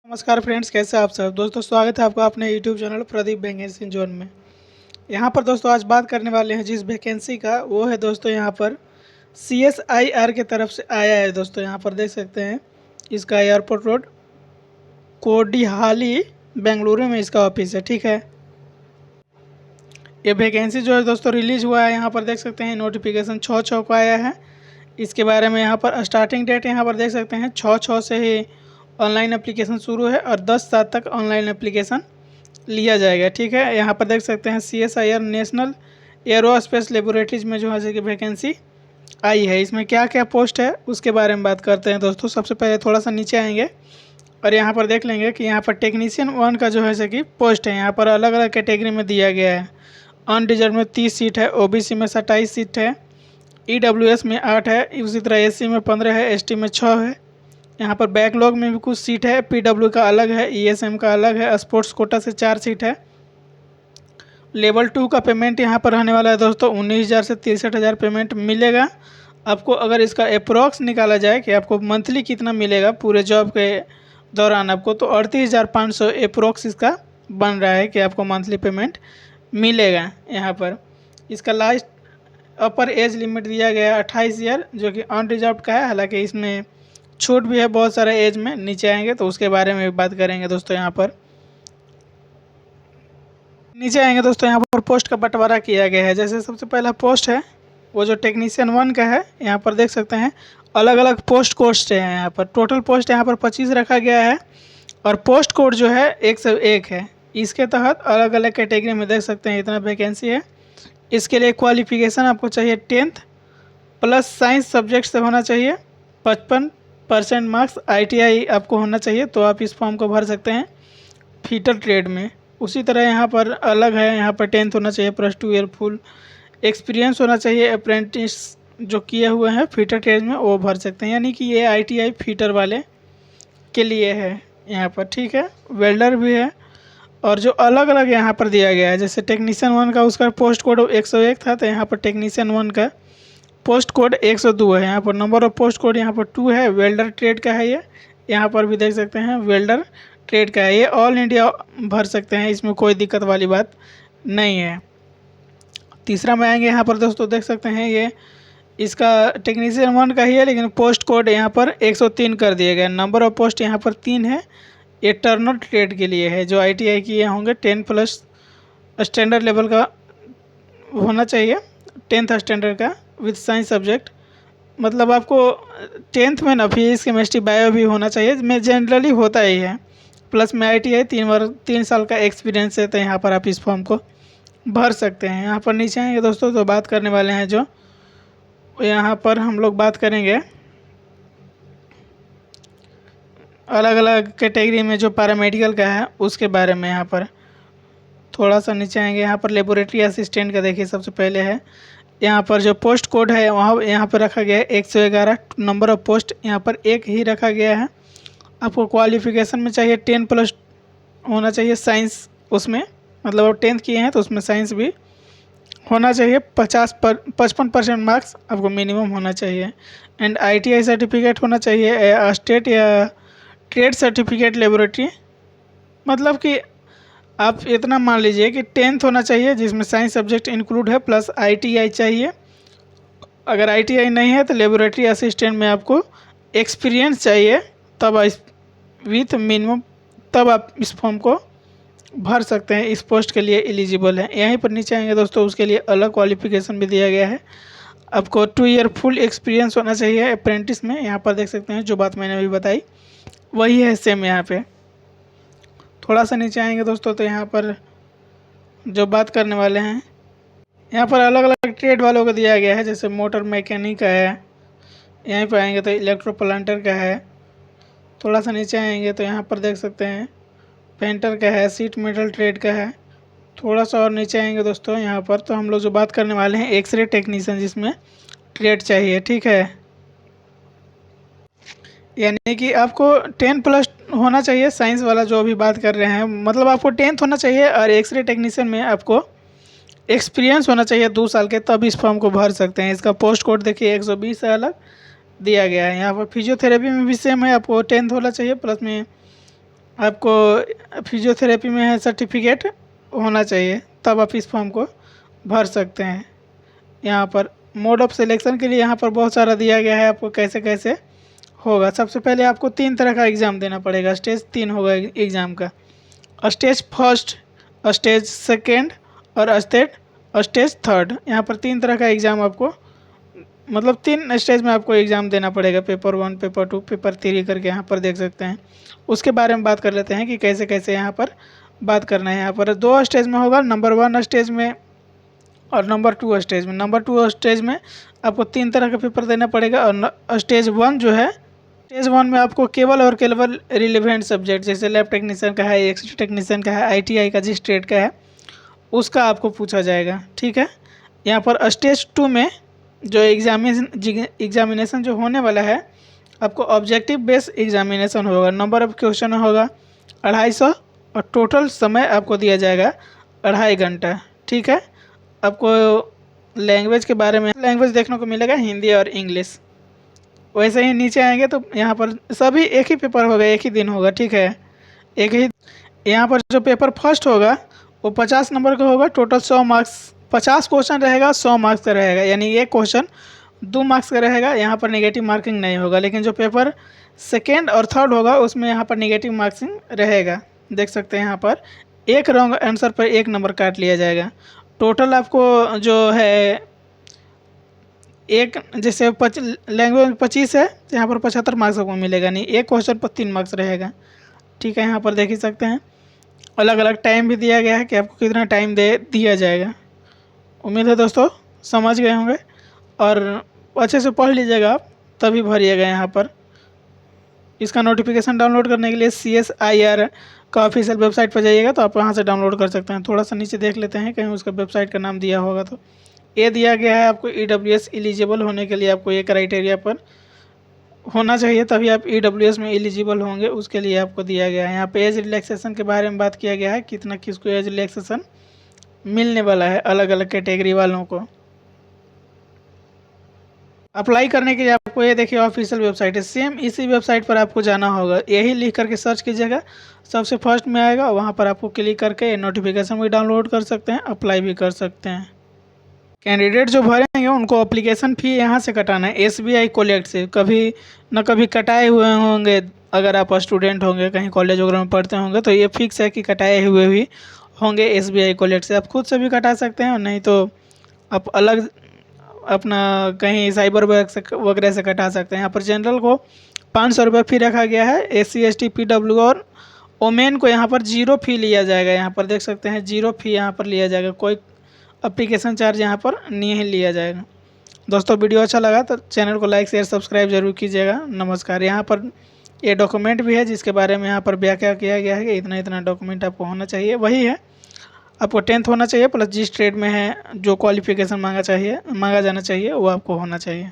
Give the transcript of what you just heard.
नमस्कार फ्रेंड्स, कैसे हैं आप सब। दोस्तों स्वागत है आपका अपने YouTube channel Pradeep vacancy zone में। यहाँ पर दोस्तों आज बात करने वाले हैं जिस वैकेंसी का, वो है दोस्तों यहाँ पर CSIR के तरफ से आया है। दोस्तों यहाँ पर देख सकते हैं, इसका एयरपोर्ट रोड कोडिहाली बेंगलुरु में इसका ऑफिस है। ठीक है, ये वैकेंसी जो है दोस्तों रिलीज हुआ है। यहाँ पर देख सकते हैं नोटिफिकेशन 6/6 को आया है। इसके बारे में यहाँ पर स्टार्टिंग डेट यहाँ पर देख सकते हैं 6/6 से ही ऑनलाइन एप्लीकेशन शुरू है और 10/7 तक ऑनलाइन एप्लीकेशन लिया जाएगा। ठीक है, यहाँ पर देख सकते हैं CSIR नेशनल एरोस्पेस लेबोरेटरीज में जो है कि वैकेंसी आई है। इसमें क्या क्या पोस्ट है उसके बारे में बात करते हैं दोस्तों। सबसे पहले थोड़ा सा नीचे आएंगे और यहाँ पर देख लेंगे कि यहाँ पर टेक्नीशियन 1 का जो है कि पोस्ट है। यहाँ पर अलग अलग कैटेगरी में दिया गया है। अनरिजर्व में 30 सीट है, OBC में 27 सीट है, EWS में 8 है, उसी तरह SC में 15 है, ST में 6 है। यहाँ पर बैकलॉग में भी कुछ सीट है, PW का अलग है, ESM का अलग है, स्पोर्ट्स कोटा से 4 सीट है। लेवल 2 का पेमेंट यहाँ पर रहने वाला है दोस्तों 19,000 से 63,000 पेमेंट मिलेगा आपको। अगर इसका अप्रोक्स निकाला जाए कि आपको मंथली कितना मिलेगा पूरे जॉब के दौरान आपको, तो 38,500 अप्रोक्स इसका बन रहा है कि आपको मंथली पेमेंट मिलेगा। यहाँ पर इसका लास्ट अपर एज लिमिट दिया गया है 28 ईयर, जो कि अनरिजर्व का है। हालांकि इसमें छूट भी है बहुत सारे एज में, नीचे आएंगे तो उसके बारे में भी बात करेंगे दोस्तों। यहाँ पर नीचे आएंगे दोस्तों, यहाँ पर पोस्ट का बंटवारा किया गया है। जैसे सबसे पहला पोस्ट है वो जो टेक्नीशियन 1 का है। यहाँ पर देख सकते हैं अलग अलग पोस्ट कोड्स है। यहाँ पर टोटल पोस्ट यहाँ पर 25 रखा गया है और पोस्ट कोड जो है 101 है। इसके तहत अलग अलग कैटेगरी में देख सकते हैं इतना वैकेंसी है। इसके लिए क्वालिफिकेशन आपको चाहिए 10th प्लस साइंस सब्जेक्ट से होना चाहिए, 55% मार्क्स, ITI आपको होना चाहिए, तो आप इस फॉर्म को भर सकते हैं फीटर ट्रेड में। उसी तरह यहाँ पर अलग है, यहाँ पर 10th होना चाहिए, +2 ईयर फुल एक्सपीरियंस होना चाहिए, अप्रेंटिस जो किए हुए हैं फीटर ट्रेड में वो भर सकते हैं। यानी कि ये ITI फीटर वाले के लिए है यहाँ पर। ठीक है, वेल्डर भी है। और जो अलग अलग यहाँ पर दिया गया है, जैसे टेक्नीशियन 1 का उसका पोस्ट कोड 101 था, तो यहाँ पर टेक्नीशियन 1 का पोस्ट कोड 102 है। यहाँ पर नंबर ऑफ पोस्ट कोड यहाँ पर 2 है। वेल्डर ट्रेड का है ये, यहाँ पर भी देख सकते हैं वेल्डर ट्रेड का है। ये ऑल इंडिया भर सकते हैं, इसमें कोई दिक्कत वाली बात नहीं है। तीसरा में आएंगे, यहाँ पर दोस्तों देख सकते हैं ये इसका टेक्नीशियन 1 का ही है, लेकिन पोस्ट कोड यहाँ पर 103 कर दिया गया। नंबर ऑफ पोस्ट यहाँ पर 3 है। ये टर्नर ट्रेड के लिए है, जो ITI किए होंगे 10 प्लस स्टैंडर्ड लेवल का होना चाहिए, 10th स्टैंडर्ड का विद साइंस सब्जेक्ट। मतलब आपको 10th में ना फिजिक्स केमिस्ट्री बायो भी होना चाहिए, में जनरली होता ही है। प्लस में ITI 3 साल का एक्सपीरियंस है, तो यहाँ पर आप इस फॉर्म को भर सकते हैं। यहाँ पर नीचे आएंगे दोस्तों तो बात करने वाले हैं जो यहाँ पर हम लोग बात करेंगे अलग अलग कैटेगरी में जो पैरामेडिकल का है उसके बारे में। यहाँ पर थोड़ा सा नीचे आएंगे, यहाँ पर लेबोरेटरी असिस्टेंट का देखिए सबसे पहले है। यहाँ पर जो पोस्ट कोड है वहाँ यहाँ पर रखा गया है 111। नंबर ऑफ पोस्ट यहाँ पर 1 ही रखा गया है। आपको क्वालिफिकेशन में चाहिए 10 प्लस होना चाहिए साइंस, उसमें मतलब आप 10th किए हैं तो उसमें साइंस भी होना चाहिए। 55% मार्क्स आपको मिनिमम होना चाहिए। एंड ITI सर्टिफिकेट होना चाहिए, स्टेट या ट्रेड सर्टिफिकेट लेबोरेटरी। मतलब कि आप इतना मान लीजिए कि 10th होना चाहिए जिसमें साइंस सब्जेक्ट इंक्लूड है, प्लस ITI चाहिए। अगर ITI नहीं है तो लेबोरेटरी असिस्टेंट में आपको एक्सपीरियंस चाहिए, तब विथ मिनिमम तब आप इस फॉर्म को भर सकते हैं, इस पोस्ट के लिए एलिजिबल है। यहीं पर नीचे आएंगे दोस्तों, उसके लिए अलग क्वालिफिकेशन भी दिया गया है। आपको 2 ईयर फुल एक्सपीरियंस होना चाहिए अप्रेंटिस में। यहाँ पर देख सकते हैं जो बात मैंने अभी बताई वही है सेम यहाँ पे। थोड़ा सा नीचे आएंगे दोस्तों तो यहाँ पर जो बात करने वाले हैं, यहाँ पर अलग अलग ट्रेड वालों को दिया गया है। जैसे मोटर मैकेनिक का है, यहीं पर आएंगे तो इलेक्ट्रो प्लांटर का है। थोड़ा सा नीचे आएंगे तो यहाँ पर देख सकते हैं पेंटर का है, सीट मेटल ट्रेड का है। थोड़ा सा और नीचे आएंगे दोस्तों यहाँ पर तो हम लोग जो बात करने वाले हैं एक्सरे टेक्नीशियन, जिसमें ट्रेड चाहिए। ठीक है, यानी कि आपको 10 प्लस होना चाहिए साइंस वाला जो अभी बात कर रहे हैं। मतलब आपको 10th होना चाहिए और एक्सरे टेक्नीशियन में आपको एक्सपीरियंस होना चाहिए 2 साल के, तब इस फॉर्म को भर सकते हैं। इसका पोस्ट कोड देखिए 120 से अलग दिया गया है। यहाँ पर फिजियोथेरेपी में भी सेम है, आपको 10th होना चाहिए, प्लस में आपको फिजियोथेरेपी में है सर्टिफिकेट होना चाहिए, तब आप इस फॉर्म को भर सकते हैं। यहाँ पर मोड ऑफ सिलेक्शन के लिए यहाँ पर बहुत सारा दिया गया है, आपको कैसे कैसे होगा। सबसे पहले आपको 3 तरह का एग्ज़ाम देना पड़ेगा। स्टेज 3 होगा एग्ज़ाम का, स्टेज फर्स्ट, स्टेज सेकेंड और स्टेज थर्ड। यहाँ पर 3 तरह का एग्ज़ाम आपको, मतलब 3 स्टेज में आपको एग्ज़ाम देना पड़ेगा। पेपर 1, पेपर 2, पेपर 3 करके यहाँ पर देख सकते हैं। उसके बारे में बात कर लेते हैं कि कैसे कैसे यहाँ पर बात करना है। यहाँ पर 2 स्टेज में होगा, नंबर 1 स्टेज में और नंबर 2 स्टेज में। नंबर 2 स्टेज में आपको 3 तरह का पेपर देना पड़ेगा। और स्टेज 1 जो है, स्टेज 1 में आपको केवल और केवल रिलेवेंट सब्जेक्ट जैसे लैब टेक्नीशियन का है, एक्स टेक्नीशियन का है, ITI का, जिस ट्रेड का है उसका आपको पूछा जाएगा। ठीक है। यहाँ पर स्टेज 2 में जो एग्जामिनेशन जो होने वाला है, आपको ऑब्जेक्टिव बेस्ड एग्जामिनेशन होगा। नंबर ऑफ क्वेश्चन होगा 250 और टोटल समय आपको दिया जाएगा 2.5 घंटा। ठीक है। आपको लैंग्वेज के बारे में लैंग्वेज देखने को मिलेगा हिंदी और इंग्लिश। वैसे ही नीचे आएंगे तो यहाँ पर सभी एक ही पेपर होगा, एक ही दिन होगा। ठीक है। एक ही यहाँ पर जो पेपर फर्स्ट होगा वो 50 नंबर का होगा। टोटल 100 मार्क्स, 50 क्वेश्चन रहेगा, 100 मार्क्स का रहेगा, यानी एक क्वेश्चन 2 मार्क्स का रहेगा। यहाँ पर नेगेटिव मार्किंग नहीं होगा। लेकिन जो पेपर सेकेंड और थर्ड होगा उसमें यहाँ पर नेगेटिव मार्किंग रहेगा। देख सकते हैं यहाँ पर एक रॉन्ग आंसर पर 1 नंबर काट लिया जाएगा। टोटल आपको जो है एक, जैसे लैंग्वेज 25 है तो यहाँ पर 75 मार्क्स आपको मिलेगा, नहीं एक क्वेश्चन पर 3 मार्क्स रहेगा। ठीक है। यहाँ पर देख ही सकते हैं अलग अलग टाइम भी दिया गया है कि आपको कितना टाइम दिया जाएगा। उम्मीद है दोस्तों समझ गए होंगे और अच्छे से पढ़ लीजिएगा आप, तभी भरिएगा। यहाँ पर इसका नोटिफिकेशन डाउनलोड करने के लिए CSIR का ऑफिशियल वेबसाइट पर जाइएगा तो आप वहाँ से डाउनलोड कर सकते हैं। थोड़ा सा नीचे देख लेते हैं, कहीं उसका वेबसाइट का नाम दिया होगा तो। ये दिया गया है आपको EWS एलिजिबल होने के लिए, आपको ये क्राइटेरिया पर होना चाहिए तभी आप EWS में एलिजिबल होंगे, उसके लिए आपको दिया गया है। यहाँ पे एज रिलैक्सेशन के बारे में बात किया गया है, कितना किसको एज रिलैक्सेशन मिलने वाला है अलग अलग कैटेगरी वालों को। अप्लाई करने के लिए आपको ये देखिए ऑफिशियल वेबसाइट है, सेम इसी वेबसाइट पर आपको जाना होगा। यही लिख करके सर्च कीजिएगा, सबसे फर्स्ट में आएगा, वहाँ पर आपको क्लिक करके नोटिफिकेशन भी डाउनलोड कर सकते हैं, अप्लाई भी कर सकते हैं। कैंडिडेट जो भरेंगे उनको एप्लीकेशन फ़ी यहाँ से कटाना है, SBI कोलेक्ट से। कभी न कभी कटाए हुए होंगे, अगर आप स्टूडेंट होंगे कहीं कॉलेज वगैरह में पढ़ते होंगे तो ये फिक्स है कि कटाए हुए भी होंगे SBI कोलेक्ट से। आप खुद से भी कटा सकते हैं और नहीं तो आप अलग अपना कहीं साइबर वगैरह से कटा सकते हैं। यहाँ पर जनरल को 500 रुपये फ़ी रखा गया है, SC ST PW और वोमेन को यहाँ पर 0 फ़ी लिया जाएगा। यहाँ पर देख सकते हैं 0 फ़ी यहाँ पर लिया जाएगा, कोई एप्लीकेशन चार्ज यहाँ पर नहीं लिया जाएगा। दोस्तों वीडियो अच्छा लगा तो चैनल को लाइक शेयर सब्सक्राइब जरूर कीजिएगा। नमस्कार। यहाँ पर ये डॉक्यूमेंट भी है जिसके बारे में यहाँ पर व्याख्या किया गया है कि इतना इतना डॉक्यूमेंट आपको होना चाहिए। वही है, आपको 10th होना चाहिए प्लस जिस ट्रेड में है जो क्वालिफिकेशन मांगा जाना चाहिए वो आपको होना चाहिए।